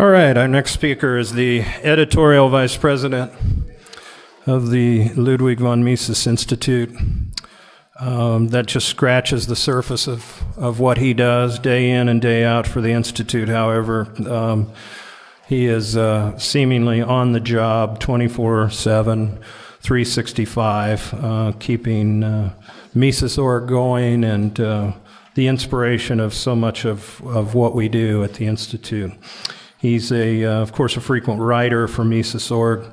All right, our next speaker is the editorial vice president of the Ludwig von Mises Institute. That just scratches the surface of what he does day in and day out for the Institute. However, he is seemingly on the job 24/7, 365, keeping Mises.org going and the inspiration of so much of what we do at the Institute. He's, of course, a frequent writer for Mises.org.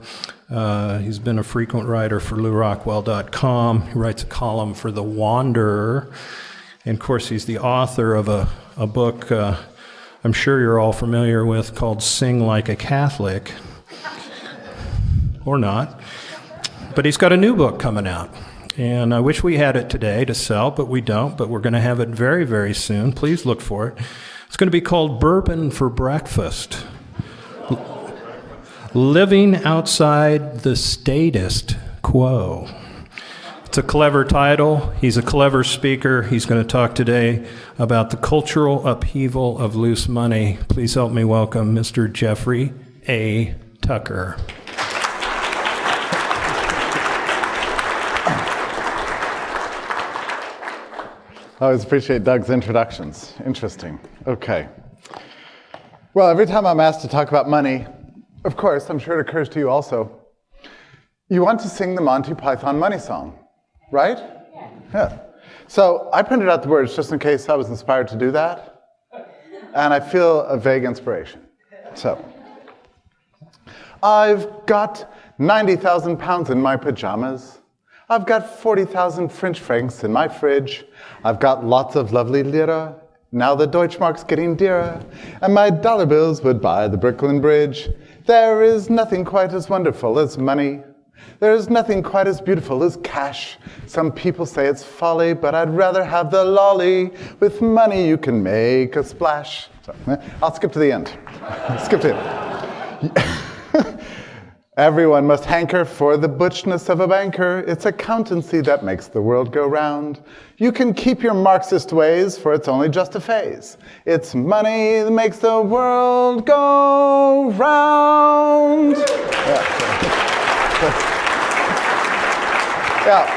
He's been a frequent writer for LewRockwell.com. He writes a column for The Wanderer. And, of course, he's the author of a book I'm sure you're all familiar with called Sing Like a Catholic. Or not. But he's got a new book coming out. And I wish we had it today to sell, but we don't. But we're going to have it very, very soon. Please look for it. It's going to be called Bourbon for Breakfast. Living Outside the Status Quo. It's a clever title. He's a clever speaker. He's going to talk today about the cultural upheaval of loose money. Please help me welcome Mr. Jeffrey A. Tucker. I always appreciate Doug's introductions. Interesting. Okay. Well, every time I'm asked to talk about money, of course, I'm sure it occurs to you also, you want to sing the Monty Python money song, right? Yeah. So I printed out the words just in case I was inspired to do that, and I feel a vague inspiration. So, I've got 90,000 pounds in my pajamas. I've got 40,000 French francs in my fridge. I've got lots of lovely lira. Now the Deutschmark's getting dearer, and my dollar bills would buy the Brooklyn Bridge. There is nothing quite as wonderful as money. There is nothing quite as beautiful as cash. Some people say it's folly, but I'd rather have the lolly. With money you can make a splash. So, I'll skip to the end. Skip to the end. Everyone must hanker for the butchness of a banker. It's accountancy that makes the world go round. You can keep your Marxist ways, for it's only just a phase. It's money that makes the world go round. Yeah.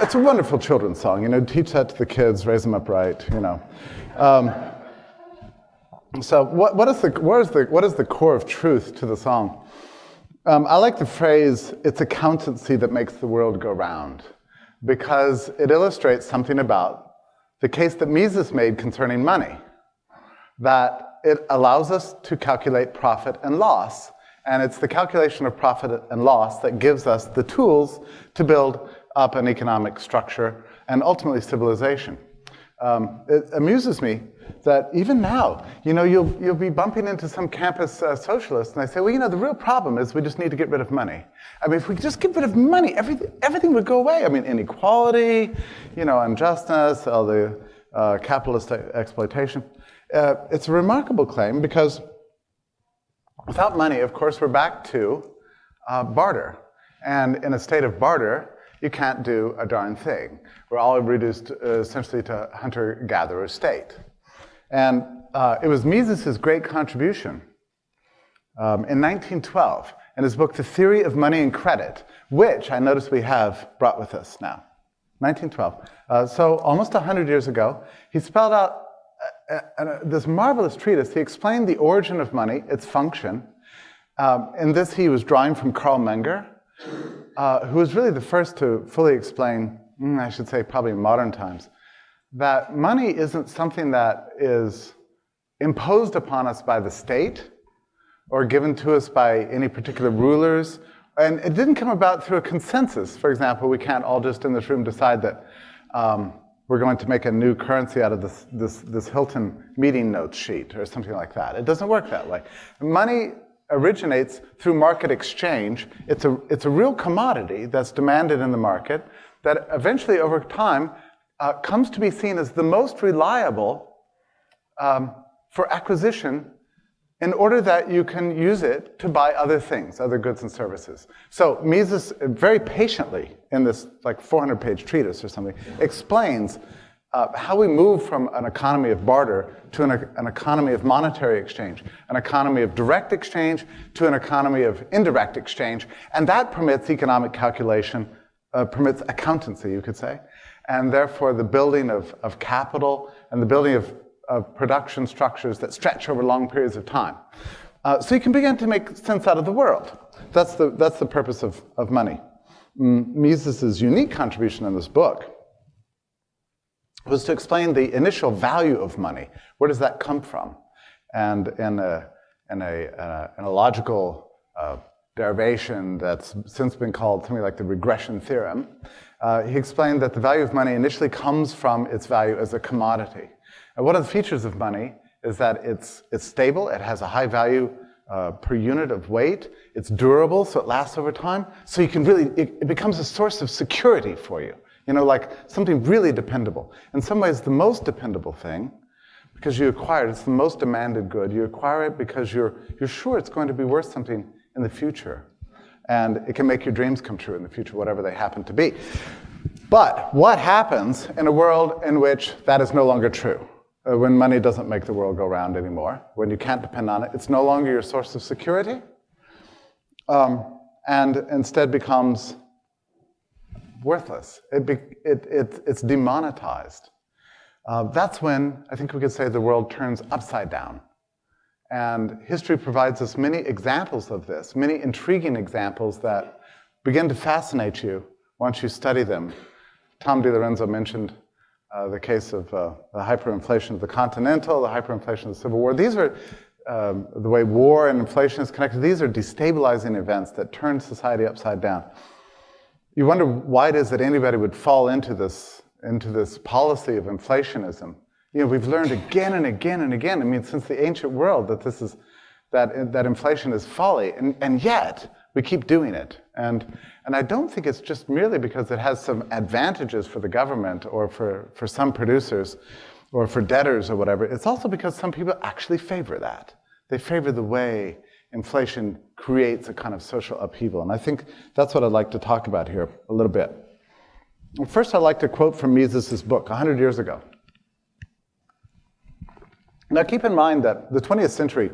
It's a wonderful children's song. You know, teach that to the kids, raise them up right. You know. So what is the core of truth to the song? I like the phrase, it's accountancy that makes the world go round, because it illustrates something about the case that Mises made concerning money, that it allows us to calculate profit and loss, and it's the calculation of profit and loss that gives us the tools to build up an economic structure and ultimately civilization. It amuses me that even now, you know, you'll be bumping into some campus socialists, and they say, well, you know, the real problem is we just need to get rid of money. I mean, if we just get rid of money, everything would go away. I mean, inequality, you know, injustice, all the capitalist exploitation. It's a remarkable claim because without money, of course, we're back to barter. And in a state of barter, you can't do a darn thing. We're all reduced essentially to hunter-gatherer state. And it was Mises' great contribution in 1912 in his book, The Theory of Money and Credit, which I notice we have brought with us now. 1912. So almost 100 years ago, he spelled out this marvelous treatise. He explained the origin of money, its function. In this, he was drawing from Carl Menger, who was really the first to fully explain, I should say probably in modern times, that money isn't something that is imposed upon us by the state or given to us by any particular rulers. And it didn't come about through a consensus. For example, we can't all just in this room decide that we're going to make a new currency out of this Hilton meeting notes sheet or something like that. It doesn't work that way. Money originates through market exchange. It's a real commodity that's demanded in the market that eventually over time comes to be seen as the most reliable for acquisition in order that you can use it to buy other things, other goods and services. So Mises very patiently in this like 400-page treatise or something explains how we move from an economy of barter to an economy of monetary exchange, an economy of direct exchange to an economy of indirect exchange. And that permits economic calculation, permits accountancy, you could say, and therefore the building of capital and the building of production structures that stretch over long periods of time. So you can begin to make sense out of the world. That's the purpose of money. Mises's unique contribution in this book was to explain the initial value of money. Where does that come from? And in a logical derivation that's since been called something like the regression theorem, he explained that the value of money initially comes from its value as a commodity. And one of the features of money is that it's stable, it has a high value per unit of weight, it's durable, so it lasts over time, so you can really, it becomes a source of security for you. You know, like something really dependable. In some ways, the most dependable thing, because you acquire it, it's the most demanded good. You acquire it because you're sure it's going to be worth something in the future. And it can make your dreams come true in the future, whatever they happen to be. But what happens in a world in which that is no longer true? When money doesn't make the world go round anymore, when you can't depend on it, it's no longer your source of security, and instead becomes worthless. It's demonetized. That's when I think we could say the world turns upside down. And history provides us many examples of this, many intriguing examples that begin to fascinate you once you study them. Tom DiLorenzo mentioned the case of the hyperinflation of the Continental, the hyperinflation of the Civil War. These are the way war and inflation is connected. These are destabilizing events that turn society upside down. You wonder why it is that anybody would fall into this policy of inflationism. You know, we've learned again and again and again, I mean, since the ancient world, that inflation is folly, and yet we keep doing it. And I don't think it's just merely because it has some advantages for the government or for some producers or for debtors or whatever. It's also because some people actually favor that. They favor the way inflation creates a kind of social upheaval. And I think that's what I'd like to talk about here a little bit. First, I'd like to quote from Mises's book 100 years ago. Now, keep in mind that the 20th century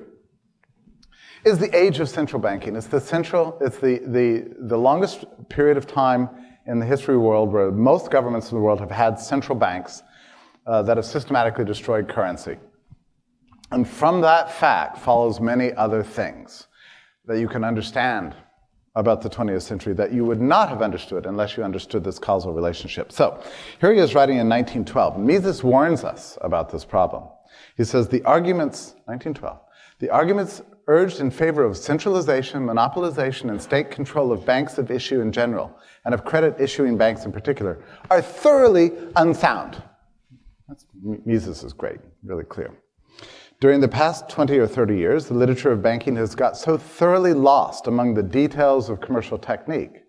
is the age of central banking. It's the longest period of time in the history of the world where most governments in the world have had central banks that have systematically destroyed currency. And from that fact follows many other things that you can understand about the 20th century that you would not have understood unless you understood this causal relationship. So here he is writing in 1912. Mises warns us about this problem. He says, 1912, the arguments urged in favor of centralization, monopolization, and state control of banks of issue in general, and of credit issuing banks in particular, are thoroughly unsound. Mises is great, really clear. During the past 20 or 30 years, the literature of banking has got so thoroughly lost among the details of commercial technique,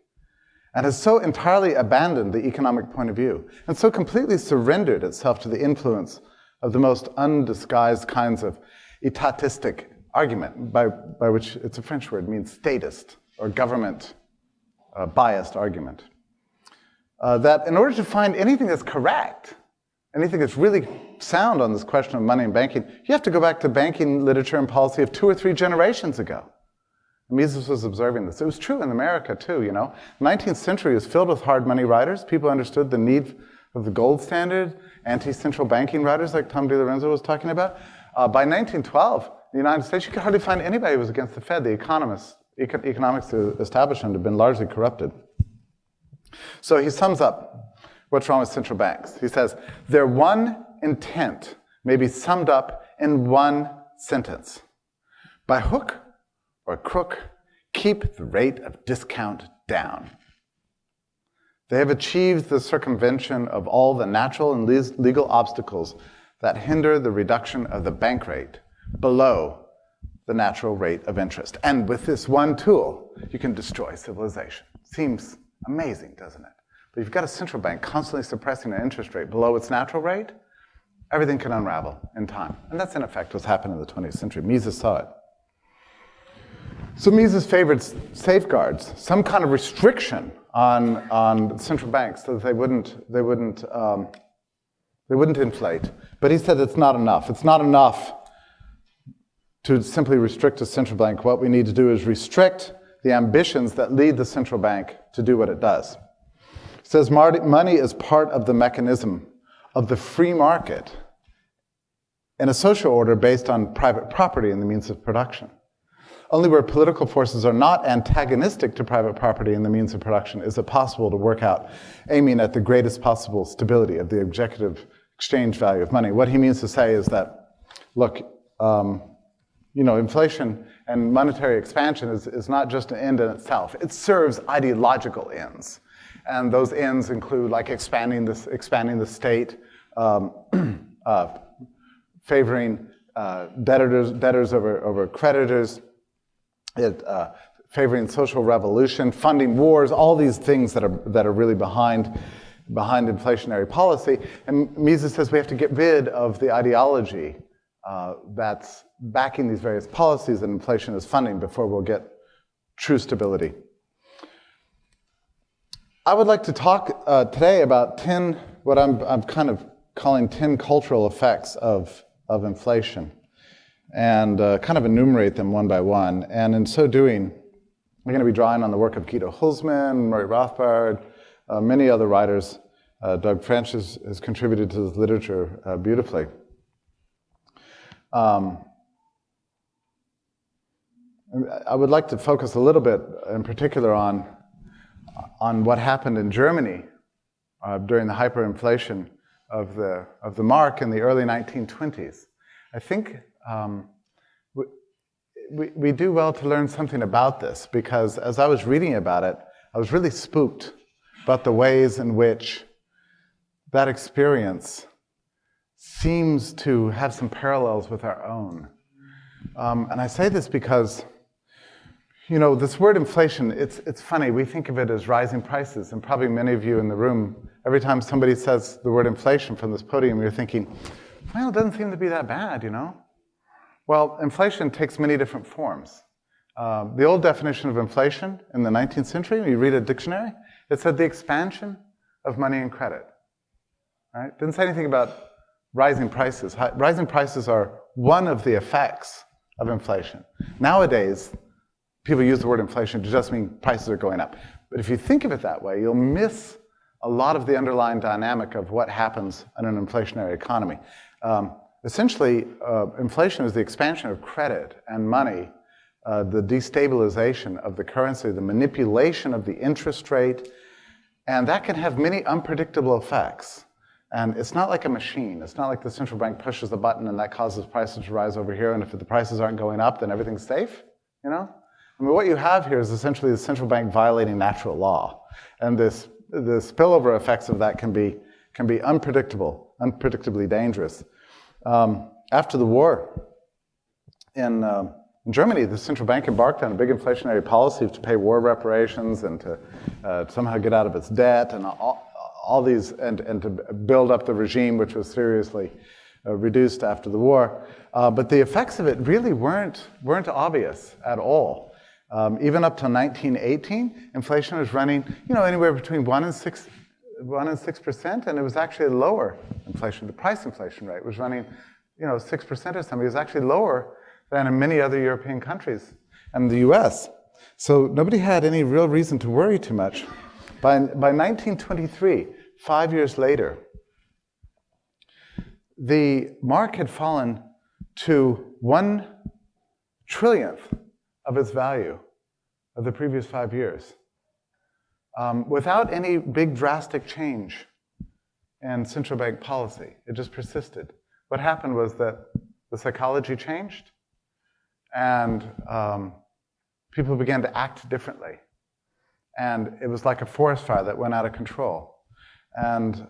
and has so entirely abandoned the economic point of view, and so completely surrendered itself to the influence of the most undisguised kinds of etatistic argument, by which it's a French word, means statist or government biased argument. That in order to find anything that's correct, anything that's really sound on this question of money and banking, you have to go back to banking literature and policy of 2 or 3 generations ago. Mises was observing this. It was true in America too, you know. The 19th century was filled with hard money writers. People understood the need of the gold standard, anti-central banking writers like Tom DiLorenzo was talking about. By 1912, in the United States, you could hardly find anybody who was against the Fed. The economics establishment had been largely corrupted. So he sums up what's wrong with central banks. He says, their one intent may be summed up in one sentence. By hook or crook, keep the rate of discount down. They have achieved the circumvention of all the natural and legal obstacles that hinder the reduction of the bank rate below the natural rate of interest. And with this one tool, you can destroy civilization. Seems amazing, doesn't it? But if you've got a central bank constantly suppressing an interest rate below its natural rate, everything can unravel in time. And that's in effect what's happened in the 20th century. Mises saw it. So Mises favored safeguards, some kind of restriction on central banks so that they wouldn't They wouldn't inflate. But he said it's not enough. It's not enough to simply restrict a central bank. What we need to do is restrict the ambitions that lead the central bank to do what it does. He says money is part of the mechanism of the free market in a social order based on private property and the means of production. Only where political forces are not antagonistic to private property and the means of production is it possible to work out aiming at the greatest possible stability of the objective exchange value of money. What he means to say is that, look, inflation and monetary expansion is not just an end in itself. It serves ideological ends. And those ends include like expanding the state, favoring debtors over creditors, favoring social revolution, funding wars, all these things that are really behind inflationary policy. And Mises says we have to get rid of the ideology that's backing these various policies that inflation is funding before we'll get true stability. I would like to talk today about 10, what I'm kind of calling 10 cultural effects of inflation, and kind of enumerate them one by one. And in so doing, we're going to be drawing on the work of Guido Hülsmann, Murray Rothbard, many other writers. Doug French has contributed to this literature beautifully. I would like to focus a little bit in particular on what happened in Germany during the hyperinflation of the mark in the early 1920s. I think we do well to learn something about this, because as I was reading about it, I was really spooked about the ways in which that experience seems to have some parallels with our own. And I say this because, this word inflation, it's funny. We think of it as rising prices, and probably many of you in the room, every time somebody says the word inflation from this podium, you're thinking, well, it doesn't seem to be that bad, Well, inflation takes many different forms. The old definition of inflation in the 19th century, when you read a dictionary, it said the expansion of money and credit. Right? It didn't say anything about rising prices. Rising prices are one of the effects of inflation. Nowadays, people use the word inflation to just mean prices are going up. But if you think of it that way, you'll miss a lot of the underlying dynamic of what happens in an inflationary economy. Essentially, inflation is the expansion of credit and money, the destabilization of the currency, the manipulation of the interest rate, and that can have many unpredictable effects. And it's not like a machine. It's not like the central bank pushes the button and that causes prices to rise over here, and if the prices aren't going up, then everything's safe, I mean, what you have here is essentially the central bank violating natural law. And the spillover effects of that can be unpredictable, unpredictably dangerous. After the war, in Germany, the central bank embarked on a big inflationary policy to pay war reparations and to somehow get out of its debt and all these, and to build up the regime, which was seriously reduced after the war. But the effects of it really weren't obvious at all. Even up to 1918, inflation was running, anywhere between 1% and 6%, and it was actually lower inflation. The price inflation rate was running, 6% or something. It was actually lower than in many other European countries and the US. So nobody had any real reason to worry too much. By 1923, 5 years later, the mark had fallen to 1/trillionth of its value of the previous 5 years, without any big drastic change in central bank policy. It just persisted. What happened was that the psychology changed, and people began to act differently. And it was like a forest fire that went out of control. And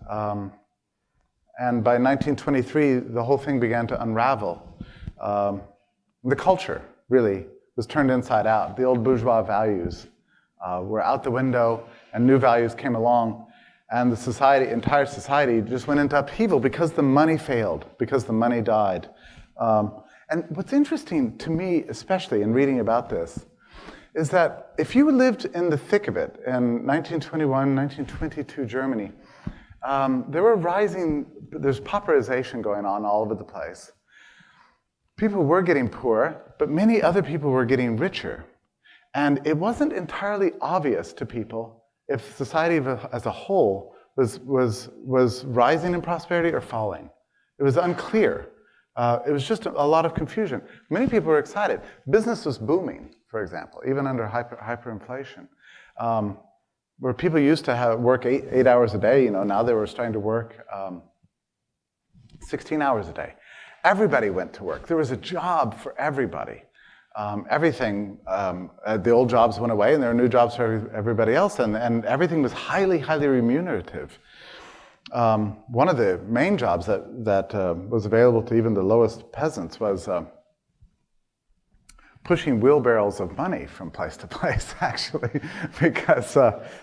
by 1923, the whole thing began to unravel. The culture, really, was turned inside out. The old bourgeois values were out the window, and new values came along. And the entire society just went into upheaval because the money failed, because the money died. And what's interesting to me, especially in reading about this, is that if you lived in the thick of it in 1921, 1922 Germany, there's pauperization going on all over the place. People were getting poor, but many other people were getting richer. And it wasn't entirely obvious to people if society as a whole was rising in prosperity or falling. It was unclear. It was just a lot of confusion. Many people were excited. Business was booming, for example, even under hyperinflation. Where people used to work 8 hours a day, now they were starting to work 16 hours a day. Everybody went to work. There was a job for everybody. The old jobs went away, and there were new jobs for everybody else, and everything was highly, highly remunerative. One of the main jobs that was available to even the lowest peasants was pushing wheelbarrows of money from place to place, actually, because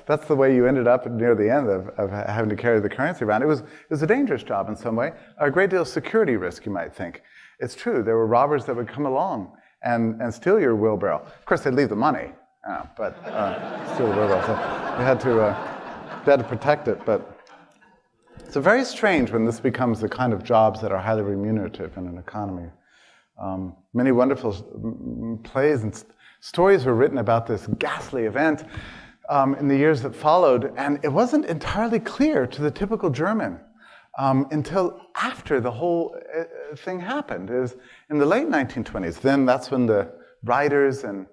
that's the way you ended up near the end of having to carry the currency around. It was a dangerous job in some way, a great deal of security risk, you might think. It's true, there were robbers that would come along and steal your wheelbarrow. Of course, they'd leave the money, but steal the wheelbarrow. So you had to protect it, but it's very strange when this becomes the kind of jobs that are highly remunerative in an economy. Many wonderful plays and stories were written about this ghastly event in the years that followed, and it wasn't entirely clear to the typical German until after the whole thing happened. It was in the late 1920s. Then that's when the writers and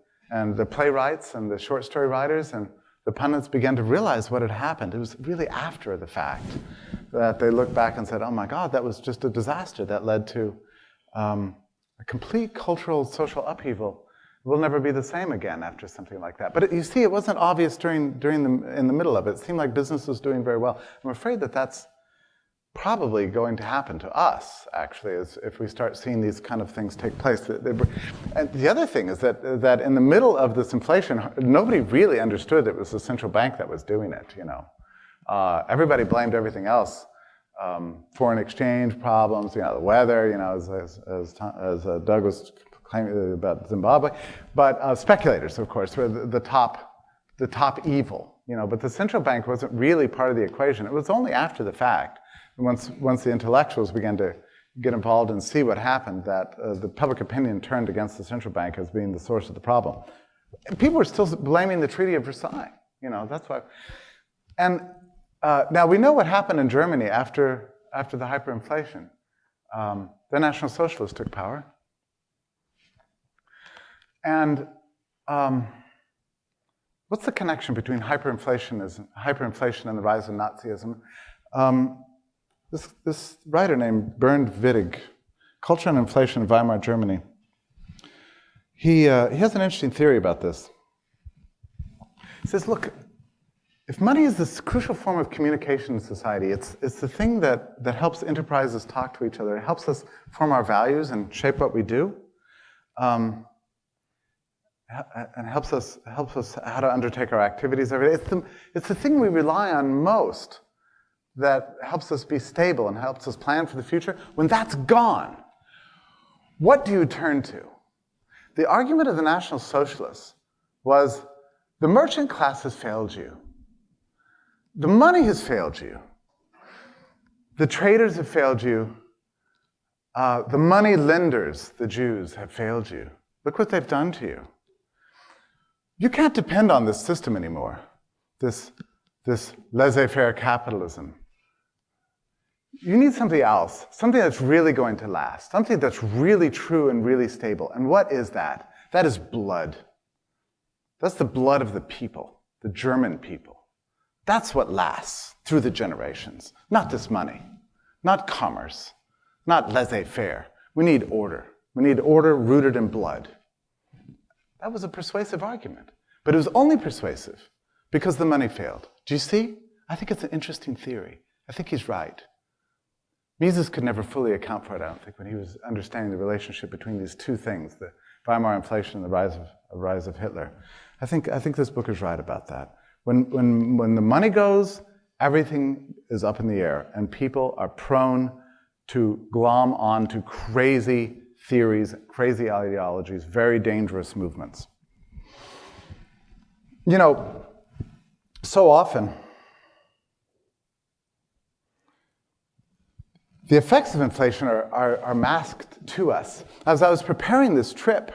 the playwrights and the short story writers and the pundits began to realize what had happened. It was really after the fact that they looked back and said, oh my God, that was just a disaster that led to a complete cultural, social upheaval. Will never be the same again after something like that. But you see, it wasn't obvious in the middle of it. It seemed like business was doing very well. I'm afraid that that's probably going to happen to us, actually, is if we start seeing these kind of things take place. And the other thing is that in the middle of this inflation, nobody really understood that it was the central bank that was doing it. Everybody blamed everything else. Foreign exchange problems, the weather, as Doug was claiming about Zimbabwe, but speculators, of course, were the top evil. But the central bank wasn't really part of the equation. It was only after the fact, once the intellectuals began to get involved and see what happened, that the public opinion turned against the central bank as being the source of the problem. People were still blaming the Treaty of Versailles. That's why. And now we know what happened in Germany after the hyperinflation. The National Socialists took power. And what's the connection between hyperinflation and the rise of Nazism? This writer named Bernd Wittig, Culture and Inflation in Weimar Germany, he has an interesting theory about this. He says, look, if money is this crucial form of communication in society, it's the thing that helps enterprises talk to each other. It helps us form our values and shape what we do, and helps us how to undertake our activities every day. It's the thing we rely on most that helps us be stable and helps us plan for the future. When that's gone, what do you turn to? The argument of the National Socialists was the merchant class has failed you. The money has failed you. The traders have failed you. The money lenders, the Jews, have failed you. Look what they've done to you. You can't depend on this system anymore, this laissez-faire capitalism. You need something else, something that's really going to last, something that's really true and really stable. And what is that? That is blood. That's the blood of the people, the German people. That's what lasts through the generations, not this money, not commerce, not laissez-faire. We need order. We need order rooted in blood. That was a persuasive argument, but it was only persuasive because the money failed. Do you see? I think it's an interesting theory. I think he's right. Mises could never fully account for it, I don't think, when he was understanding the relationship between these two things, the Weimar inflation and the rise of Hitler. I think this book is right about that. When the money goes, everything is up in the air, and people are prone to glom onto crazy theories, crazy ideologies, very dangerous movements. So often, the effects of inflation are masked to us. As I was preparing this trip,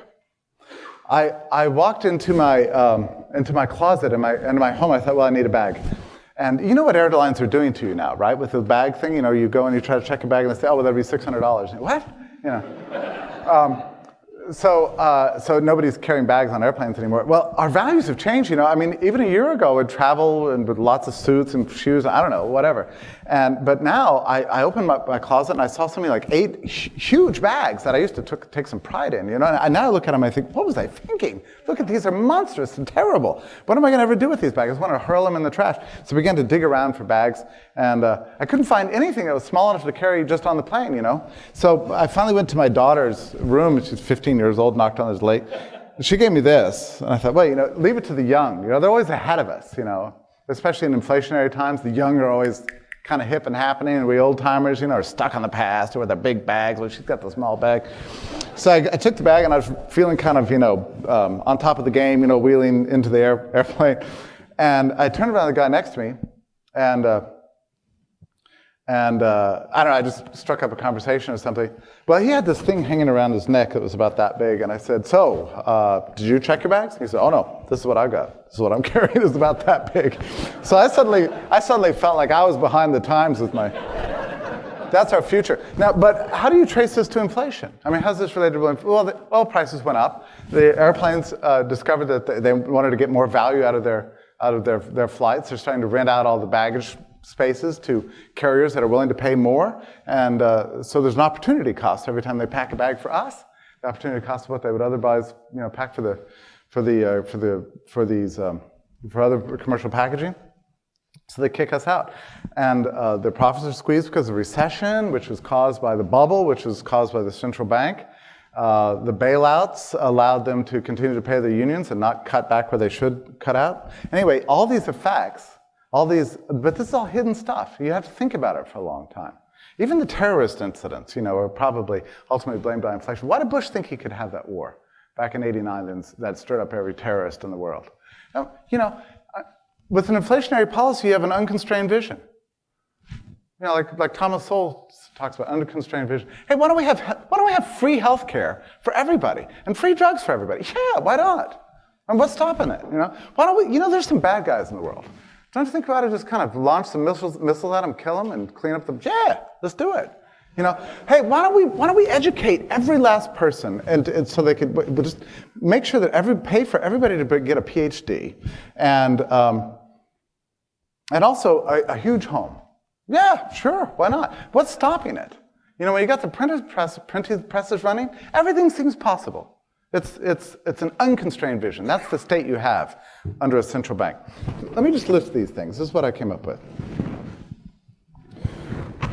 I walked into my closet in my home. I thought, well, I need a bag. And you know what airlines are doing to you now, right? With the bag thing, you go and you try to check a bag and they say, oh, well, that'd be $600. What? So nobody's carrying bags on airplanes anymore. Well, our values have changed, I mean, even a year ago, I'd travel and with lots of suits and shoes, I don't know, whatever. But now I opened my closet and I saw something like 8 huge bags that I used to take some pride in, And now I look at them and I think, what was I thinking? Look at these, are monstrous and terrible. What am I going to ever do with these bags? I want to hurl them in the trash. So I began to dig around for bags, and I couldn't find anything that was small enough to carry just on the plane, So I finally went to my daughter's room. She's 15 years old, knocked on his leg. She gave me this, and I thought, well, leave it to the young. They're always ahead of us, Especially in inflationary times, the young are always kind of hip and happening, and we old-timers, are stuck on the past or with our big bags. Well, she's got the small bag. So I took the bag, and I was feeling kind of, on top of the game, wheeling into the airplane. And I turned around to the guy next to me, and I don't know, I just struck up a conversation or something. Well, he had this thing hanging around his neck that was about that big, and I said, so, did you check your bags? He said, oh no, this is what I've got. This is what I'm carrying, it's about that big. So I suddenly felt like I was behind the times with my, that's our future. Now, but how do you trace this to inflation? I mean, how's this related to inflation? Well, the oil prices went up. The airplanes discovered that they wanted to get more value out of their flights. They're starting to rent out all the baggage spaces to carriers that are willing to pay more, and so there's an opportunity cost every time they pack a bag for us. The opportunity cost of what they would otherwise, pack for other commercial packaging. So they kick us out, and their profits are squeezed because of recession, which was caused by the bubble, which was caused by the central bank. The bailouts allowed them to continue to pay their unions and not cut back where they should cut out. Anyway, all these effects. But this is all hidden stuff. You have to think about it for a long time. Even the terrorist incidents, are probably ultimately blamed on inflation. Why did Bush think he could have that war back in '89 that stirred up every terrorist in the world? Now, with an inflationary policy, you have an unconstrained vision. Like Thomas Sowell talks about unconstrained vision. Hey, why don't we have free health care for everybody and free drugs for everybody? Yeah, why not? And what's stopping it? Why don't we? There's some bad guys in the world. Don't you think about it? Just kind of launch some missiles at them, kill them, and clean up the. Yeah, let's do it. Hey, why don't we educate every last person, and so they could we'll just make sure that pay for everybody to get a PhD, and also a huge home. Yeah, sure, why not? What's stopping it? When you got the printing presses running, everything seems possible. It's an unconstrained vision. That's the state you have under a central bank. Let me just list these things. This is what I came up with.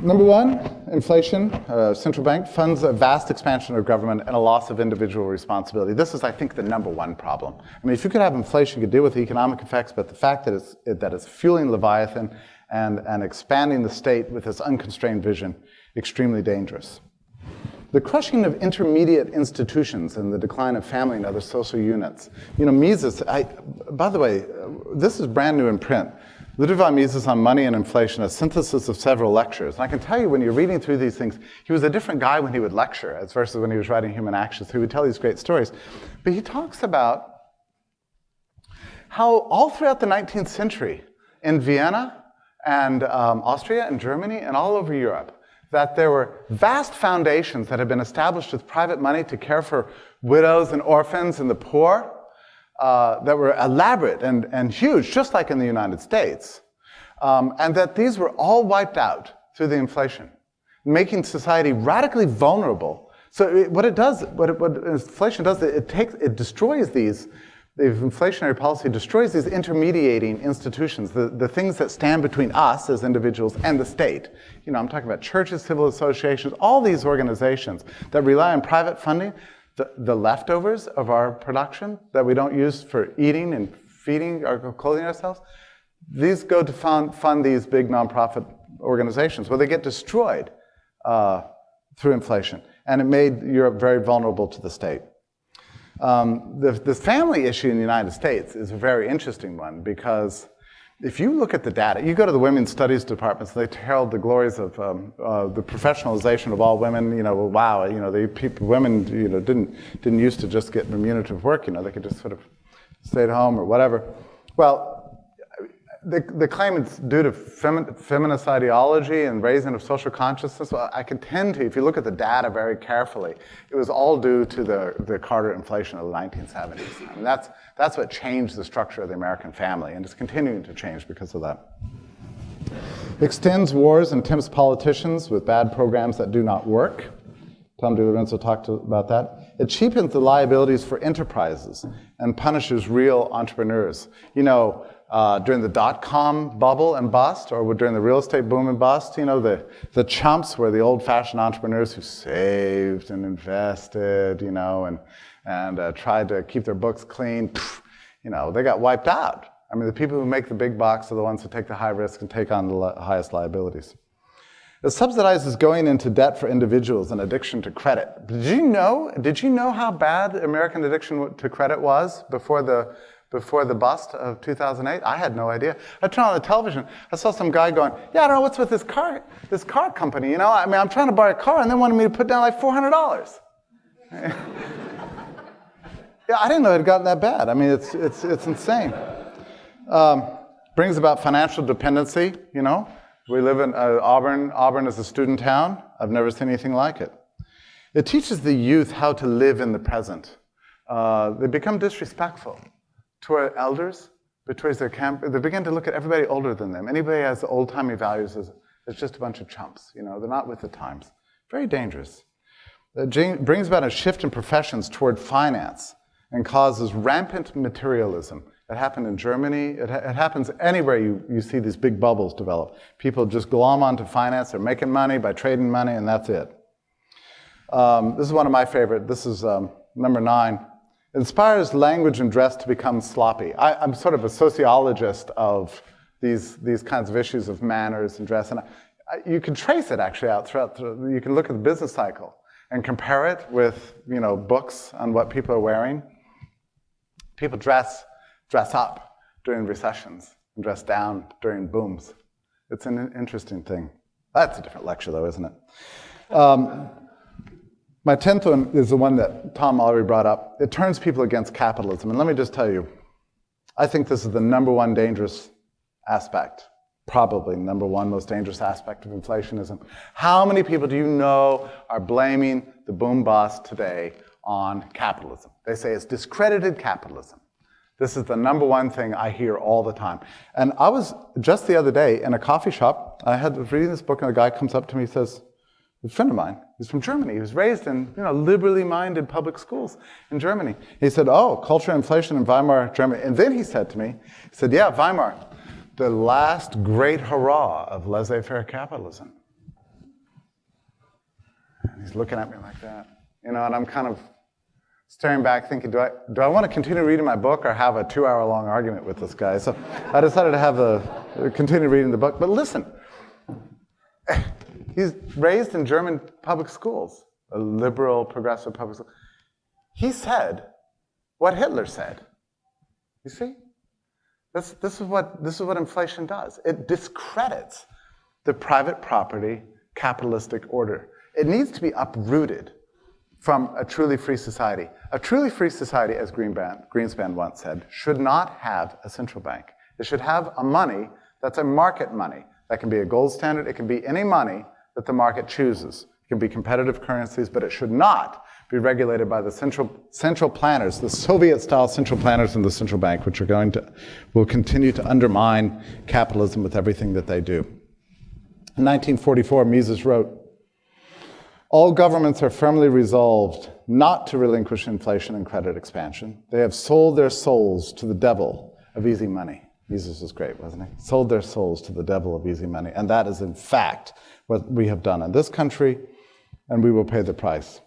Number one, inflation. Central bank funds a vast expansion of government and a loss of individual responsibility. This is, I think, the number one problem. I mean, if you could have inflation, you could deal with the economic effects, but the fact that it's fueling Leviathan and expanding the state with this unconstrained vision, extremely dangerous. The crushing of intermediate institutions and the decline of family and other social units. Mises, by the way, this is brand new in print. Ludwig von Mises on Money and Inflation, a synthesis of several lectures. And I can tell you, when you're reading through these things, he was a different guy when he would lecture as versus when he was writing Human Actions. He would tell these great stories. But he talks about how all throughout the 19th century, in Vienna and Austria and Germany and all over Europe, that there were vast foundations that had been established with private money to care for widows and orphans and the poor that were elaborate and huge, just like in the United States, and that these were all wiped out through the inflation, making society radically vulnerable. So what inflation does, it destroys these. The inflationary policy destroys these intermediating institutions, the things that stand between us as individuals and the state. I'm talking about churches, civil associations, all these organizations that rely on private funding, the leftovers of our production that we don't use for eating and feeding or clothing ourselves. These go to fund these big nonprofit organizations. Well, they get destroyed through inflation, and it made Europe very vulnerable to the state. The family issue in the United States is a very interesting one because if you look at the data, you go to the women's studies departments, they herald the glories of the professionalization of all women. Wow, women, didn't used to just get remunerative work. They could just sort of stay at home or whatever. Well, the claim it's due to feminist ideology and raising of social consciousness. Well, I contend to, if you look at the data very carefully, it was all due to the Carter inflation of the 1970s. I mean, that's what changed the structure of the American family, and it's continuing to change because of that. Extends wars and tempts politicians with bad programs that do not work. Tom DiLorenzo talked about that. It cheapens the liabilities for enterprises and punishes real entrepreneurs. During the dot-com bubble and bust, or during the real estate boom and bust, the chumps were the old-fashioned entrepreneurs who saved and invested, and tried to keep their books clean. They got wiped out. I mean, the people who make the big bucks are the ones who take the high risk and take on the highest liabilities. It subsidizes going into debt for individuals and addiction to credit. Did you know how bad American addiction to credit was before the bust of 2008? I had no idea. I turned on the television. I saw some guy going, I don't know what's with this car company. I'm trying to buy a car, and they wanted me to put down like $400. I didn't know it had gotten that bad. I mean, it's insane. Brings about financial dependency. We live in Auburn. Auburn is a student town. I've never seen anything like it. It teaches the youth how to live in the present. They become disrespectful to our elders, betrays their camp. They begin to look at everybody older than them. Anybody who has old-timey values is just a bunch of chumps. They're not with the times. Very dangerous. It brings about a shift in professions toward finance and causes rampant materialism. It happened in Germany. It happens anywhere you see these big bubbles develop. People just glom onto finance. They're making money by trading money, and that's it. This is one of my favorite. This is number 9. Inspires language and dress to become sloppy. I'm sort of a sociologist of these kinds of issues of manners and dress, and you can trace it actually out throughout. You can look at the business cycle and compare it with books on what people are wearing. People dress up during recessions and dress down during booms. It's an interesting thing. That's a different lecture, though, isn't it? My 10th one is the one that Tom already brought up. It turns people against capitalism. And let me just tell you, I think this is the number one dangerous aspect, probably number one most dangerous aspect of inflationism. How many people do you know are blaming the boom bust today on capitalism? They say it's discredited capitalism. This is the number one thing I hear all the time. And I was just the other day in a coffee shop. I was reading this book, and a guy comes up to me and says, a friend of mine, he's from Germany. He was raised in liberally minded public schools in Germany. He said, culture inflation in Weimar, Germany. And then he said to me, Weimar, the last great hurrah of laissez-faire capitalism. And he's looking at me like that. And I'm kind of staring back thinking, do I want to continue reading my book or have a 2-hour-long argument with this guy? So I decided to continue reading the book. But listen, he's raised in German public schools, a liberal, progressive public school. He said what Hitler said. You see? This is what inflation does. It discredits the private property capitalistic order. It needs to be uprooted from a truly free society. A truly free society, as Greenspan once said, should not have a central bank. It should have a money that's a market money. That can be a gold standard. It can be any money that the market chooses. It can be competitive currencies, but it should not be regulated by the central planners, the Soviet-style central planners in the central bank, which will continue to undermine capitalism with everything that they do. In 1944, Mises wrote, "All governments are firmly resolved not to relinquish inflation and credit expansion. They have sold their souls to the devil of easy money." Mises was great, wasn't he? Sold their souls to the devil of easy money. And that is, in fact, what we have done in this country, and we will pay the price.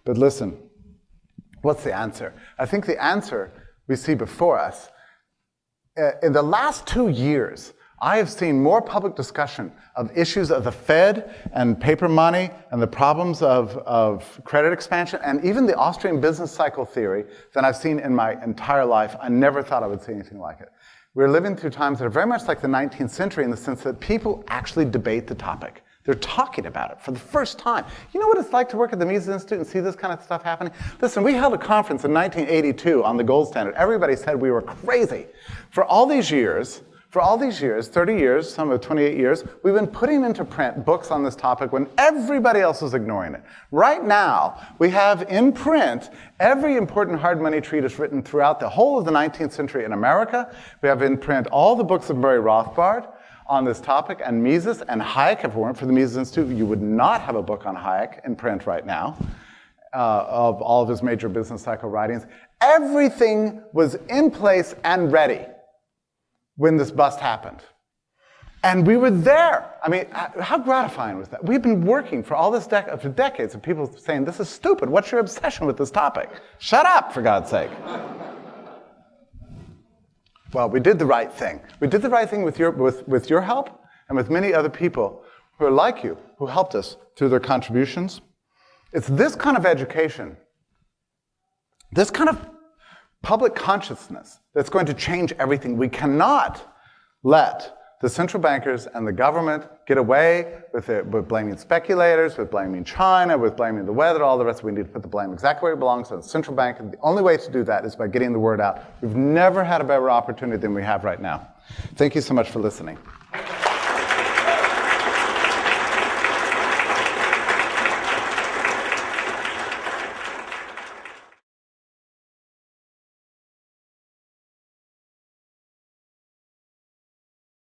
But listen, what's the answer? I think the answer we see before us. In the last 2 years, I have seen more public discussion of issues of the Fed and paper money and the problems of credit expansion and even the Austrian business cycle theory than I've seen in my entire life. I never thought I would see anything like it. We're living through times that are very much like the 19th century in the sense that people actually debate the topic. They're talking about it for the first time. You know what it's like to work at the Mises Institute and see this kind of stuff happening? Listen, we held a conference in 1982 on the gold standard. Everybody said we were crazy. For all these years, 30 years, some of 28 years, we've been putting into print books on this topic when everybody else is ignoring it. Right now, we have in print every important hard money treatise written throughout the whole of the 19th century in America. We have in print all the books of Murray Rothbard on this topic, and Mises and Hayek. If it weren't for the Mises Institute, you would not have a book on Hayek in print right now, of all of his major business cycle writings. Everything was in place and ready when this bust happened. And we were there. I mean, how gratifying was that? We've been working for all this for decades of people saying, this is stupid. What's your obsession with this topic? Shut up, for God's sake. Well, we did the right thing. We did the right thing with your help and with many other people who are like you, who helped us through their contributions. It's this kind of education, this kind of public consciousness that's going to change everything. We cannot let the central bankers and the government get away with blaming speculators, with blaming China, with blaming the weather, all the rest. We need to put the blame exactly where it belongs, on the central bank. And the only way to do that is by getting the word out. We've never had a better opportunity than we have right now. Thank you so much for listening.